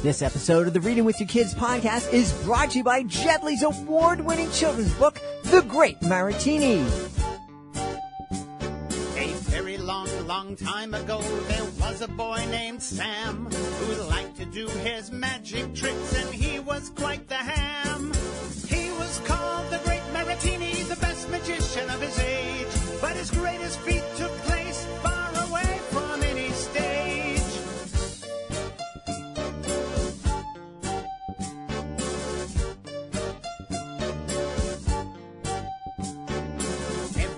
This episode of the Reading with Your Kids podcast is brought to you by Jedley's award-winning children's book, The Great Maratini. A very long time ago, there was a boy named Sam who liked to do his magic tricks, and he was quite the ham. He was called the Great Maratini, the best magician of his age, but his greatest feat took place far away from any stage.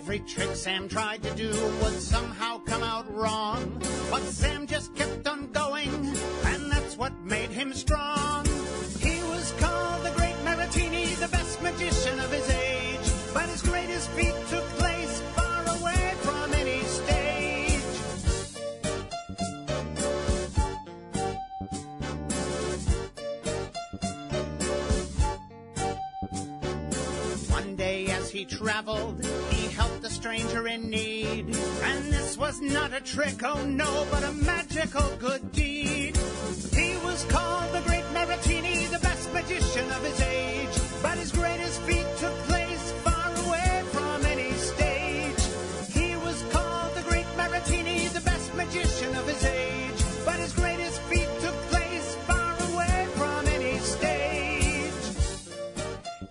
Every trick Sam tried to do would somehow come out wrong, but Sam just kept on going, and that's what made him strong. He was called the Great Maratini, the best magician of his age, but his greatest feat took place far away from any stage. One day as he traveled, he helped a stranger in need, and this was not a trick, oh no, but a magical good deed. He was called the Great Maratini, the best magician of his age, but his greatest feat took place far away from any stage. He was called the Great Maratini, the best magician of his age, but his greatest feat took place far away from any stage.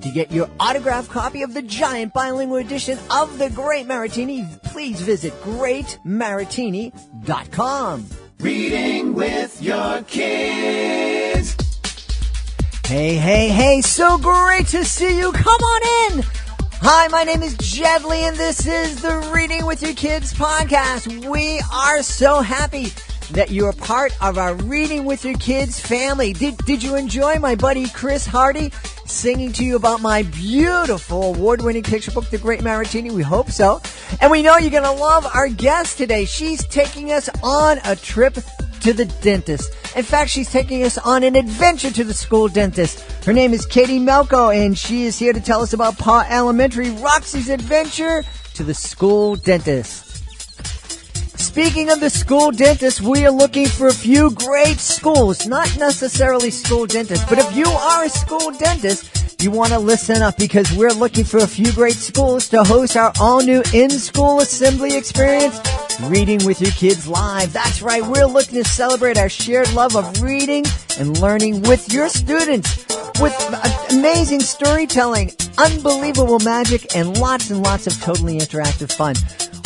To get your autographed copy of the giant bilingual edition of The Great Maratini, please visit greatmaratini.com. Reading with your kids. Hey, so great to see you. Come on in. Hi, my name is Jedley, and this is the Reading with Your Kids podcast. We are so happy that you are part of our Reading with Your Kids family. Did you enjoy my buddy Chris Hardy singing to you about my beautiful award-winning picture book, The Great Maratini? We hope so. And we know you're going to love our guest today. She's taking us on a trip to the dentist. In fact, she's taking us on an adventure to the school dentist. Her name is Katie Melko, and she is here to tell us about Paw Elementary, Roxy's adventure to the school dentist. Speaking of the school dentist, we are looking for a few great schools, not necessarily school dentists, but if you are a school dentist, you want to listen up because we're looking for a few great schools to host our all-new in-school assembly experience, Reading with Your Kids Live. That's right, we're looking to celebrate our shared love of reading and learning with your students, with amazing storytelling, unbelievable magic, and lots of totally interactive fun.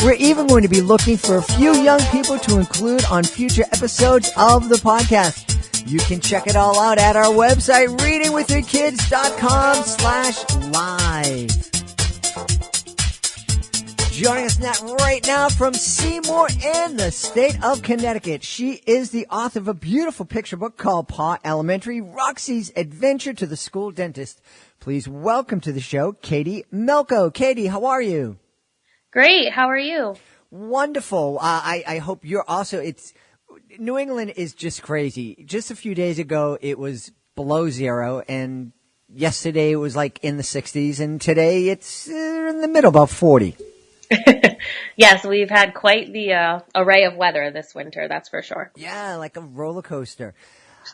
We're even going to be looking for a few young people to include on future episodes of the podcast. You can check it all out at our website, readingwithyourkids.com/live. Joining us right now from Seymour in the state of Connecticut. She is the author of a beautiful picture book called Paw Elementary, Roxy's Adventure to the School Dentist. Please welcome to the show, Katie Melko. Katie, how are you? Great. How are you? Wonderful. I hope you're also, New England is just crazy. Just a few days ago, it was below zero, and yesterday it was like in the 60s, and today it's in the middle, about 40. Yes, we've had quite the array of weather this winter, that's for sure. Yeah, like a roller coaster.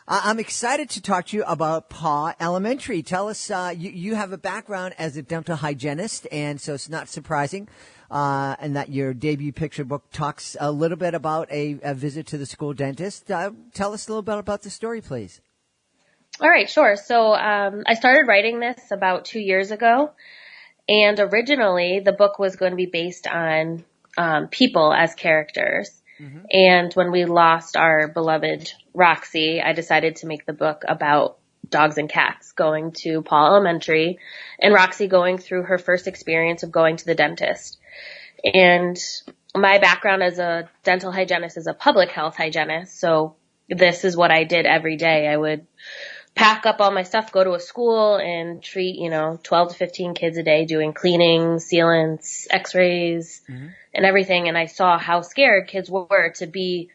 I'm excited to talk to you about Paw Elementary. Tell us, you have a background as a dental hygienist, and so it's not surprising, and that your debut picture book talks a little bit about a visit to the school dentist. Tell us a little bit about the story, please. All right, sure. So I started writing this about 2 years ago, and originally the book was going to be based on people as characters. Mm-hmm. And when we lost our beloved Roxy, I decided to make the book about dogs and cats going to Paw Elementary and Roxy going through her first experience of going to the dentist. And my background as a dental hygienist is a public health hygienist. So this is what I did every day. I would pack up all my stuff, go to a school and treat, 12 to 15 kids a day doing cleaning, sealants, x-rays, mm-hmm. and everything. And I saw how scared kids were to be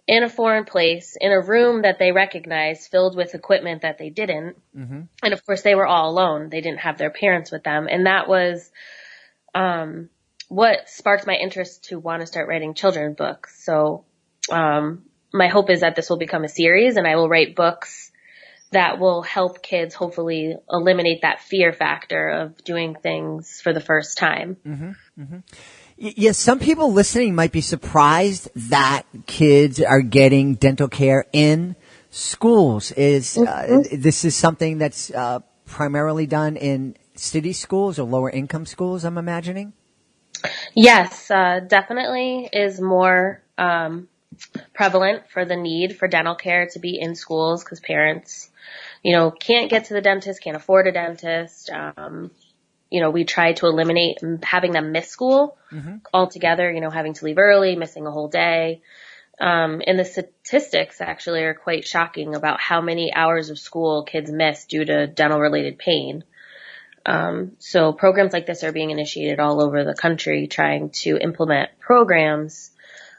in a foreign place, in a room that they recognized, filled with equipment that they didn't. Mm-hmm. And of course they were all alone. They didn't have their parents with them. And that was, what sparked my interest to want to start writing children's books. So, my hope is that this will become a series and I will write books that will help kids hopefully eliminate that fear factor of doing things for the first time. Yes, some people listening might be surprised that kids are getting dental care in schools. This is something that's primarily done in city schools or lower income schools, I'm imagining? Yes, definitely is more prevalent for the need for dental care to be in schools because parents, can't get to the dentist, can't afford a dentist. We try to eliminate having them miss school altogether, having to leave early, missing a whole day. And the statistics actually are quite shocking about how many hours of school kids miss due to dental related pain. So programs like this are being initiated all over the country, trying to implement programs,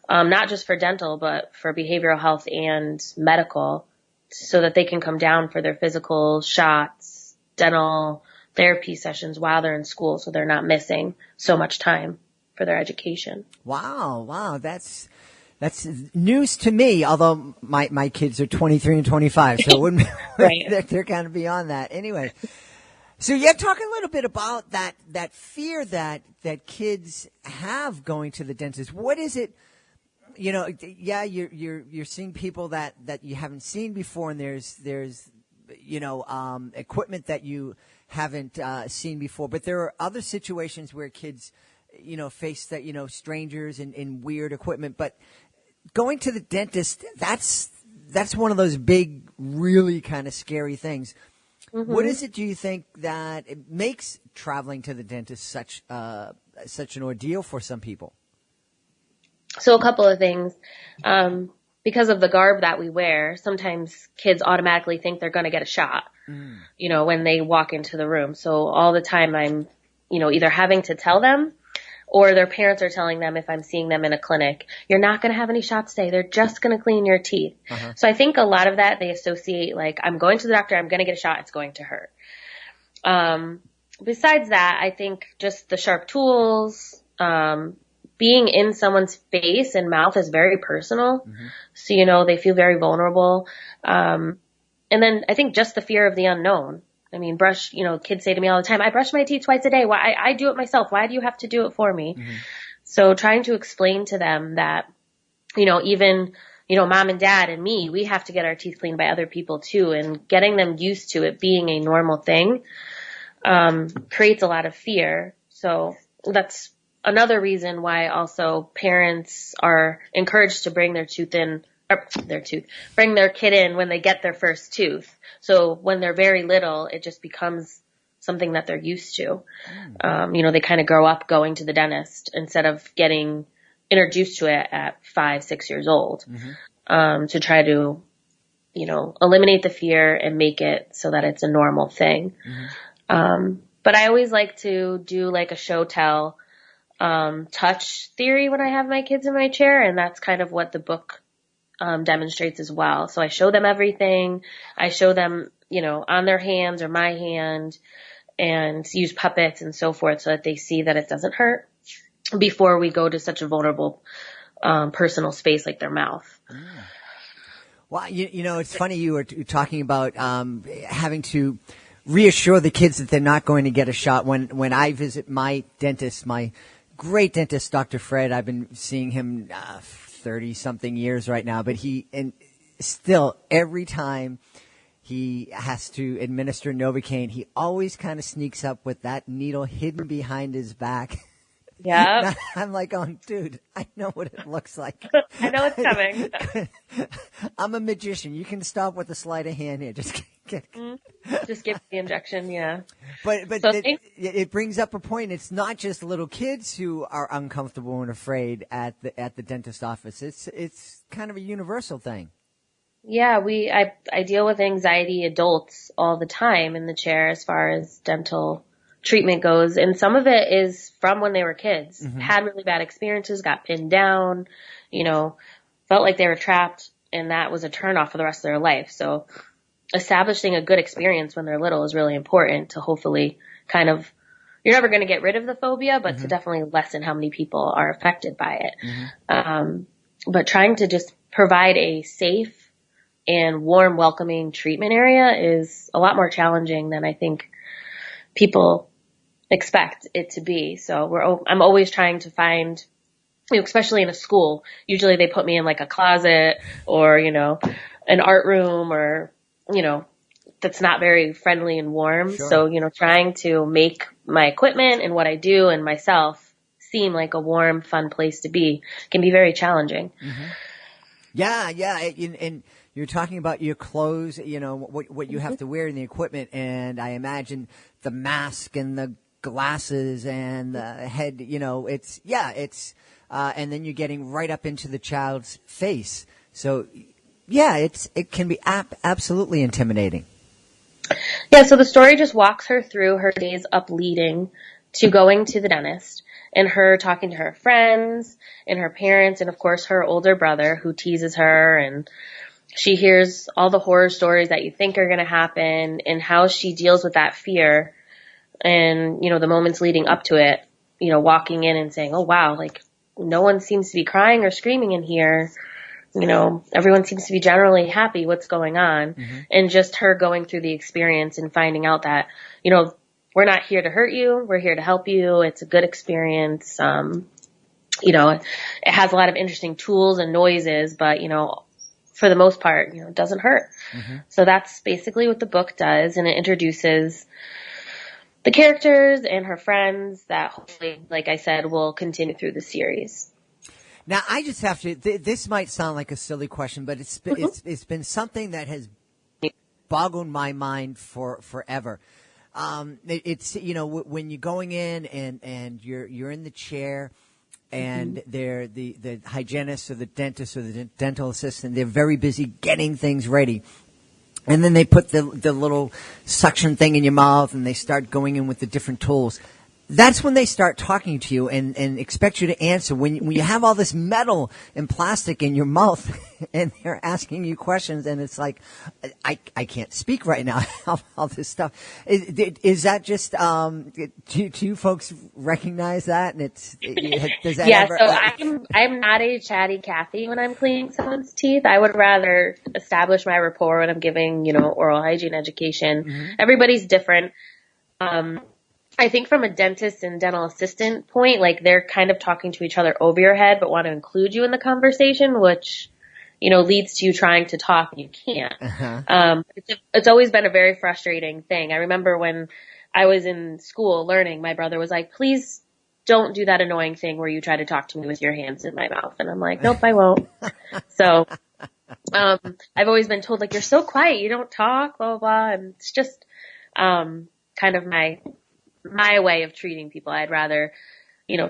not just for dental, but for behavioral health and medical, so that they can come down for their physical shots, dental therapy sessions while they're in school, so they're not missing so much time for their education. Wow. That's news to me, although my kids are 23 and 25, so it wouldn't Right. they're kind of beyond that. Anyway. So yeah, talk a little bit about that fear that kids have going to the dentist. What is it? You're seeing people that you haven't seen before, and there's equipment that you haven't seen before. But there are other situations where kids, face that strangers and weird equipment. But going to the dentist, that's one of those big, really kind of scary things. What is it, do you think, that it makes traveling to the dentist such an ordeal for some people? So a couple of things. Because of the garb that we wear, sometimes kids automatically think they're going to get a shot, when they walk into the room. So all the time I'm, either having to tell them, or their parents are telling them if I'm seeing them in a clinic, you're not going to have any shots today. They're just going to clean your teeth. So I think a lot of that they associate, like, I'm going to the doctor, I'm going to get a shot, it's going to hurt. Besides that, I think just the sharp tools, being in someone's face and mouth is very personal. So, they feel very vulnerable. And then I think just the fear of the unknown. I mean, kids say to me all the time, I brush my teeth twice a day. Why? I do it myself. Why do you have to do it for me? So trying to explain to them that, even, mom and dad and me, we have to get our teeth cleaned by other people too. And getting them used to it being a normal thing, creates a lot of fear. So that's another reason why also parents are encouraged to bring bring their kid in when they get their first tooth. So when they're very little, it just becomes something that they're used to. They kind of grow up going to the dentist instead of getting introduced to it at 5, 6 years old, to try to, eliminate the fear and make it so that it's a normal thing. But I always like to do like a show tell, touch theory when I have my kids in my chair. And that's kind of what the book demonstrates as well. So I show them everything. I show them, on their hands or my hand, and use puppets and so forth so that they see that it doesn't hurt before we go to such a vulnerable, personal space like their mouth. Well, it's funny you were talking about having to reassure the kids that they're not going to get a shot. When I visit my dentist, my great dentist, Dr. Fred, I've been seeing him 30-something years right now, but still every time he has to administer Novocaine, he always kind of sneaks up with that needle hidden behind his back. Yeah. I'm like, dude, I know what it looks like. I know it's coming. I'm a magician. You can stop with a sleight of hand here. Just give the injection. Yeah. But it brings up a point. It's not just little kids who are uncomfortable and afraid at the dentist office. It's kind of a universal thing. Yeah, I deal with anxiety adults all the time in the chair as far as dental treatment goes. And some of it is from when they were kids, had really bad experiences, got pinned down, felt like they were trapped, and that was a turnoff for the rest of their life. So establishing a good experience when they're little is really important to hopefully you're never going to get rid of the phobia, but to definitely lessen how many people are affected by it. But trying to just provide a safe, and warm, welcoming treatment area is a lot more challenging than I think people expect it to be. So I'm always trying to find, especially in a school, usually they put me in like a closet or, an art room or, that's not very friendly and warm. Sure. So, trying to make my equipment and what I do and myself seem like a warm, fun place to be can be very challenging. Mm-hmm. Yeah. And you're talking about your clothes, what you have to wear in the equipment. And I imagine the mask and the glasses and the head, and then you're getting right up into the child's face. So yeah, it can be absolutely intimidating. Yeah. So the story just walks her through her days up leading to going to the dentist, and her talking to her friends and her parents and, of course, her older brother who teases her, and she hears all the horror stories that you think are going to happen and how she deals with that fear and, the moments leading up to it, walking in and saying, oh, wow, like no one seems to be crying or screaming in here. Everyone seems to be generally happy. What's going on? Mm-hmm. And just her going through the experience and finding out that, we're not here to hurt you. We're here to help you. It's a good experience. It has a lot of interesting tools and noises, but, for the most part, it doesn't hurt. Mm-hmm. So that's basically what the book does. And it introduces the characters and her friends that hopefully, like I said, will continue through the series. Now, I just have to, this might sound like a silly question, but it's been something that has boggled my mind forever. It's, when you're going in and you're in the chair and mm-hmm. they're the hygienist or the dentist or the dental assistant, they're very busy getting things ready. And then they put the little suction thing in your mouth and they start going in with the different tools. That's when they start talking to you and expect you to answer. When you have all this metal and plastic in your mouth and they're asking you questions and it's like, I can't speak right now. All this stuff. Is that just, do you folks recognize that? And does that yeah, ever? So I'm not a chatty Cathy when I'm cleaning someone's teeth. I would rather establish my rapport when I'm giving, oral hygiene education. Mm-hmm. Everybody's different. I think from a dentist and dental assistant point, like they're kind of talking to each other over your head, but want to include you in the conversation, which, leads to you trying to talk and you can't. Uh-huh. It's always been a very frustrating thing. I remember when I was in school learning, my brother was like, please don't do that annoying thing where you try to talk to me with your hands in my mouth. And I'm like, nope, I won't. So, I've always been told like, you're so quiet. You don't talk, blah, blah, blah. And it's just, kind of my way of treating people. I'd rather,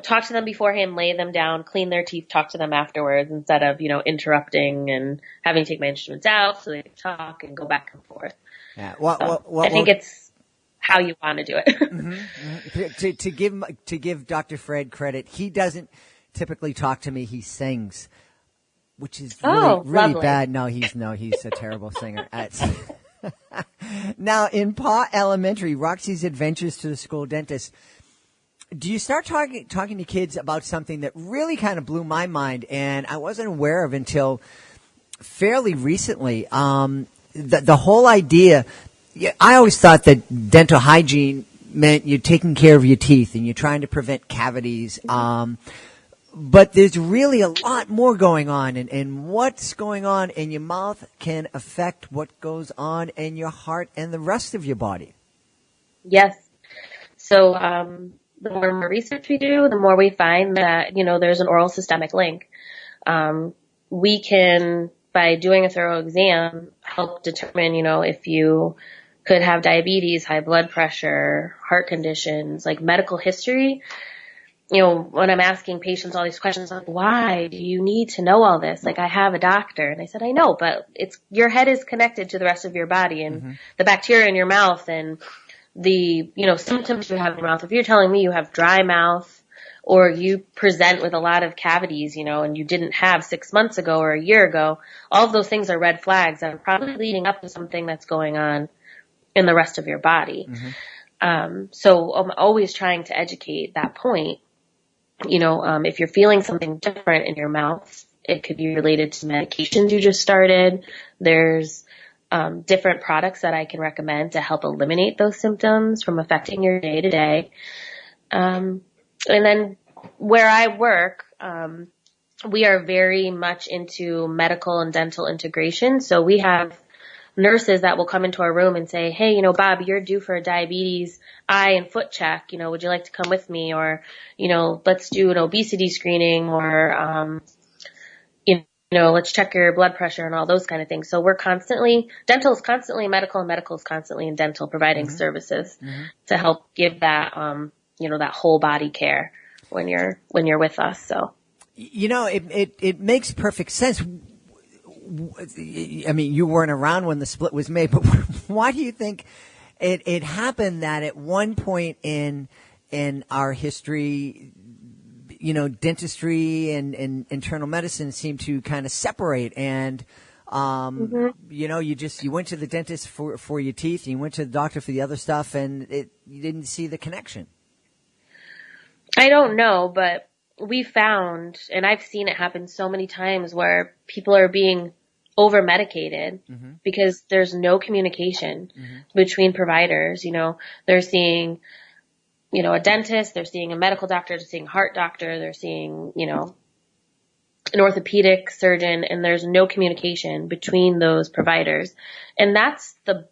talk to them beforehand, lay them down, clean their teeth, talk to them afterwards instead of, interrupting and having to take my instruments out so they can talk and go back and forth. Yeah. I think it's how you want to do it. Mm-hmm. To give Dr. Fred credit, he doesn't typically talk to me. He sings, which is really bad. No, he's a terrible singer. Now, in Paw Elementary, Roxy's Adventures to the School Dentist, do you start talking to kids about something that really kind of blew my mind and I wasn't aware of until fairly recently? The whole idea, I always thought that dental hygiene meant you're taking care of your teeth and you're trying to prevent cavities. But there's really a lot more going on, and what's going on in your mouth can affect what goes on in your heart and the rest of your body. Yes. So the more and more research we do, the more we find that, there's an oral systemic link. We can, by doing a thorough exam, help determine, if you could have diabetes, high blood pressure, heart conditions, like medical history. When I'm asking patients all these questions, like, why do you need to know all this? Like, I have a doctor. And I said, I know, but your head is connected to the rest of your body and mm-hmm. the bacteria in your mouth and the, symptoms you have in your mouth. If you're telling me you have dry mouth or you present with a lot of cavities, and you didn't have 6 months ago or a year ago, all of those things are red flags that are probably leading up to something that's going on in the rest of your body. Mm-hmm. So I'm always trying to educate that point. If you're feeling something different in your mouth, It could be related to medications you just started. There's different products that I can recommend to help eliminate those symptoms from affecting your day to day. And then where I work, we are very much into medical and dental integration. So we have nurses that will come into our room and say, hey, you know, Bob, you're due for a diabetes eye and foot check. You know, would you like to come with me? Or, you know, let's do an obesity screening, or, you know, let's check your blood pressure and all those kind of things. So dental is constantly medical, and medical is constantly in dental, providing services to help give that, you know, that whole body care when you're with us. So, you know, it makes perfect sense. I mean, you weren't around when the split was made, but why do you think it happened that at one point in our history, you know, dentistry and internal medicine seemed to kind of separate, and you know, you went to the dentist for your teeth, and you went to the doctor for the other stuff, and you didn't see the connection? I don't know, but we found, and I've seen it happen so many times, where people are being over medicated because there's no communication between providers. You know, they're seeing, you know, a dentist, they're seeing a medical doctor, they're seeing a heart doctor, they're seeing, you know, an orthopedic surgeon, and there's no communication between those providers. And that's the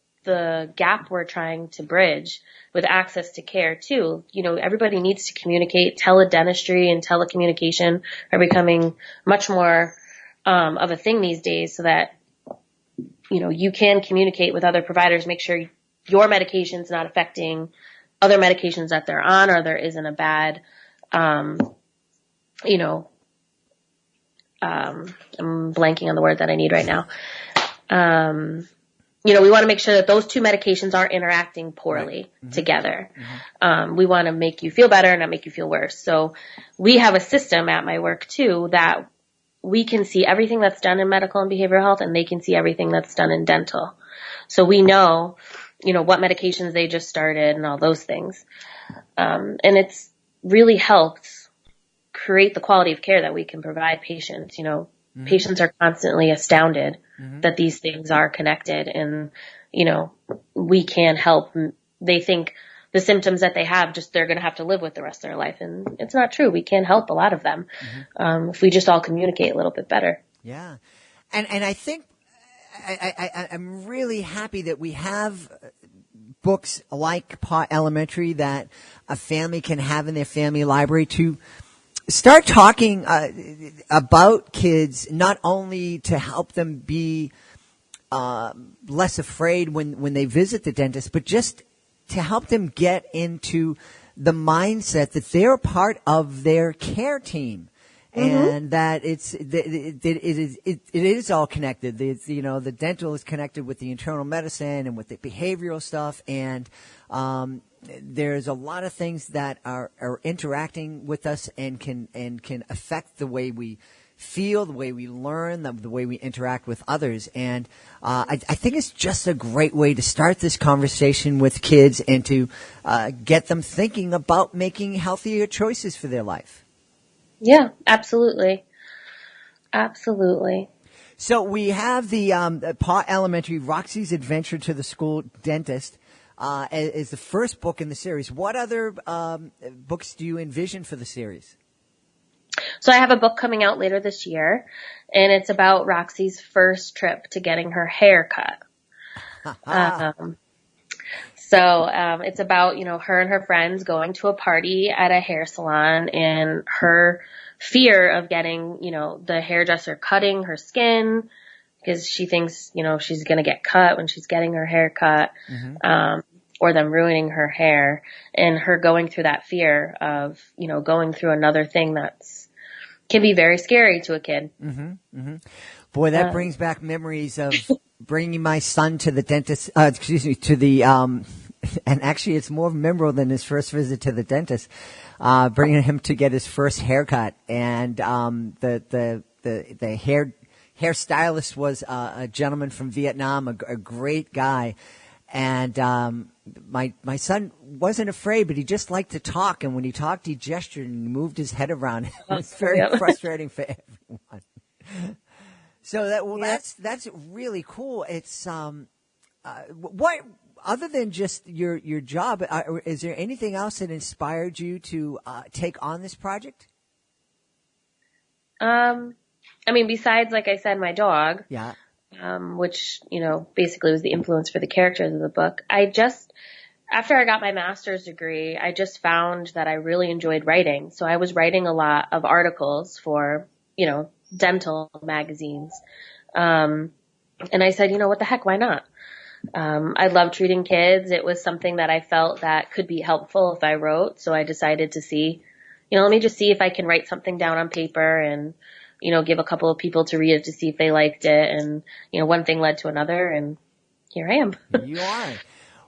gap we're trying to bridge with access to care too. You know, everybody needs to communicate. Teledentistry and telecommunication are becoming much more of a thing these days, so that, you know, you can communicate with other providers, make sure your medication's not affecting other medications that they're on, or there isn't a bad, you know, I'm blanking on the word that I need right now. You know, we want to make sure that those two medications aren't interacting poorly together. We want to make you feel better and not make you feel worse. So we have a system at my work too that we can see everything that's done in medical and behavioral health, and they can see everything that's done in dental. So we know, you know, what medications they just started and all those things. And it's really helped create the quality of care that we can provide patients. You know, patients are constantly astounded that these things are connected, and, you know, we can help. They think the symptoms that they have, just they're going to have to live with the rest of their life. And it's not true. We can help a lot of them if we just all communicate a little bit better. Yeah. And I think I'm really happy that we have books like Paw Elementary that a family can have in their family library to start talking about kids, not only to help them be less afraid when they visit the dentist, but just to help them get into the mindset that they're a part of their care team. And that it is all connected. You know, the dental is connected with the internal medicine and with the behavioral stuff, and there's a lot of things that are interacting with us and can affect the way we feel, the way we learn, the way we interact with others. And I think it's just a great way to start this conversation with kids and to get them thinking about making healthier choices for their life. Yeah, absolutely. Absolutely. So we have the Paw Elementary, Roxy's Adventure to the School Dentist, is the first book in the series. What other books do you envision for the series? So I have a book coming out later this year, and it's about Roxy's first trip to getting her hair cut. It's about, you know, her and her friends going to a party at a hair salon, and her fear of getting, you know, the hairdresser cutting her skin because she thinks, you know, she's going to get cut when she's getting her hair cut, or them ruining her hair, and her going through that fear of, you know, going through another thing can be very scary to a kid. Boy, that brings back memories of bringing my son to the dentist, and actually it's more memorable than his first visit to the dentist, bringing him to get his first haircut. And the hairstylist was a gentleman from Vietnam, a great guy. And my son wasn't afraid, but he just liked to talk. And when he talked, he gestured and moved his head around. It was very frustrating for everyone. So that's really cool. It's what other than just your job, is there anything else that inspired you to take on this project? I mean, besides, like I said, my dog, Yeah. Which, basically was the influence for the characters of the book. After I got my master's degree, I just found that I really enjoyed writing. So I was writing a lot of articles for, dental magazines. And I said, what the heck, why not? I love treating kids. It was something that I felt that could be helpful if I wrote. So I decided to see, let me just see if I can write something down on paper and, give a couple of people to read it to see if they liked it. And, one thing led to another, and here I am. You are.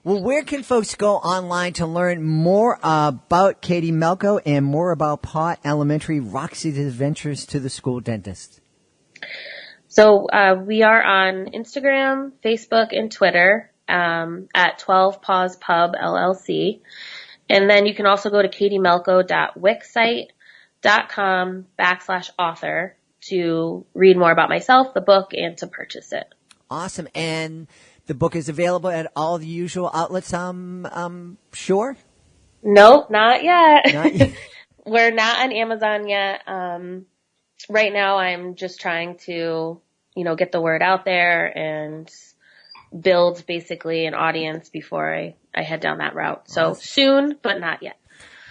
Well, where can folks go online to learn more about Katie Melko and more about Paw Elementary, Roxy's Adventures to the School Dentist? So we are on Instagram, Facebook, and Twitter at 12 Paws Pub LLC. And then you can also go to katiemelko.wixsite.com/author to read more about myself, the book, and to purchase it. Awesome. And the book is available at all the usual outlets, sure? Nope, not yet. Not yet. We're not on Amazon yet. Right now I'm just trying to, get the word out there and build basically an audience before I head down that route. So soon, but not yet.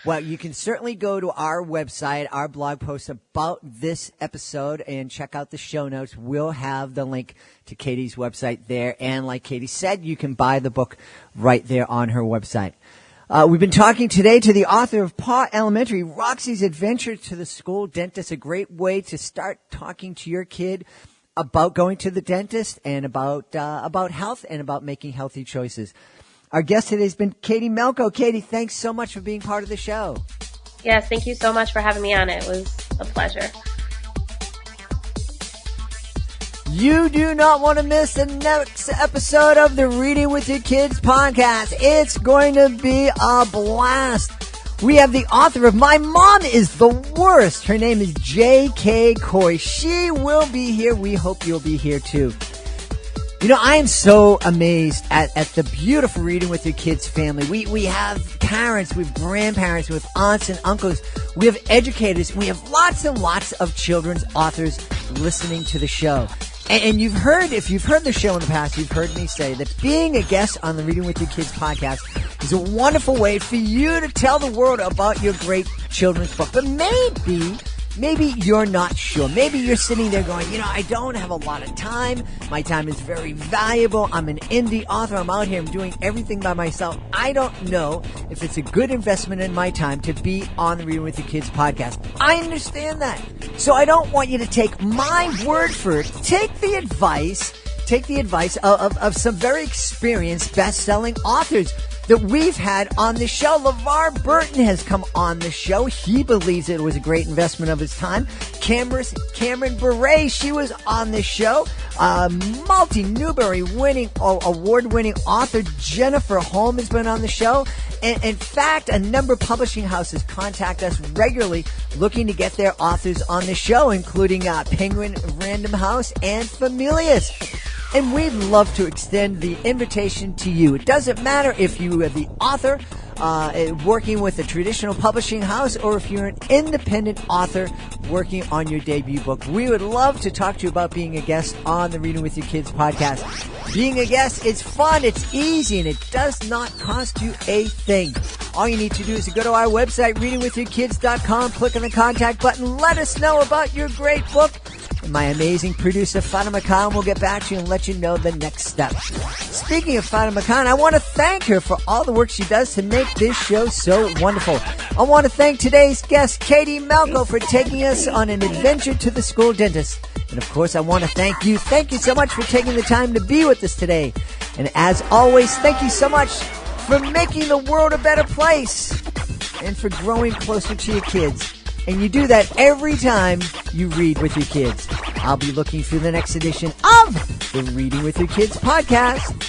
Well, you can certainly go to our website, our blog post about this episode, and check out the show notes. We'll have the link to Katie's website there. And like Katie said, you can buy the book right there on her website. We've been talking today to the author of Paw Elementary, Roxy's Adventure to the School Dentist, a great way to start talking to your kid about going to the dentist and about health and about making healthy choices. Our guest today has been Katie Melko. Katie, thanks so much for being part of the show. Yes, thank you so much for having me on. It was a pleasure. You do not want to miss the next episode of the Reading with Your Kids podcast. It's going to be a blast. We have the author of My Mom is the Worst. Her name is J.K. Coy. She will be here. We hope you'll be here too. I am so amazed at the beautiful Reading with Your Kids family. We have parents, we have grandparents, we have aunts and uncles, we have educators, we have lots and lots of children's authors listening to the show. And if you've heard the show in the past, you've heard me say that being a guest on the Reading with Your Kids podcast is a wonderful way for you to tell the world about your great children's book. But maybe you're not sure. Maybe you're sitting there going, I don't have a lot of time. My time is very valuable. I'm an indie author. I'm out here. I'm doing everything by myself. I don't know if it's a good investment in my time to be on the Reading with Your Kids podcast. I understand that. So I don't want you to take my word for it. Take the advice of some very experienced best-selling authors that we've had on the show. LeVar Burton has come on the show. He believes it was a great investment of his time. Cameron Bure, she was on the show. Multi-Newbery award-winning author Jennifer Holm has been on the show. And in fact, a number of publishing houses contact us regularly looking to get their authors on the show, including Penguin Random House and Familius. And we'd love to extend the invitation to you. It doesn't matter if you are the author working with a traditional publishing house or if you're an independent author working on your debut book. We would love to talk to you about being a guest on the Reading with Your Kids podcast. Being a guest, it's fun, it's easy, and it does not cost you a thing. All you need to do is to go to our website, readingwithyourkids.com, click on the contact button, let us know about your great book. My amazing producer, Fatima Khan, will get back to you and let you know the next step. Speaking of Fatima Khan, I want to thank her for all the work she does to make this show so wonderful. I want to thank today's guest, Katie Melko, for taking us on an adventure to the school dentist. And of course, I want to thank you. Thank you so much for taking the time to be with us today. And as always, thank you so much for making the world a better place and for growing closer to your kids. And you do that every time you read with your kids. I'll be looking through the next edition of the Reading with Your Kids podcast.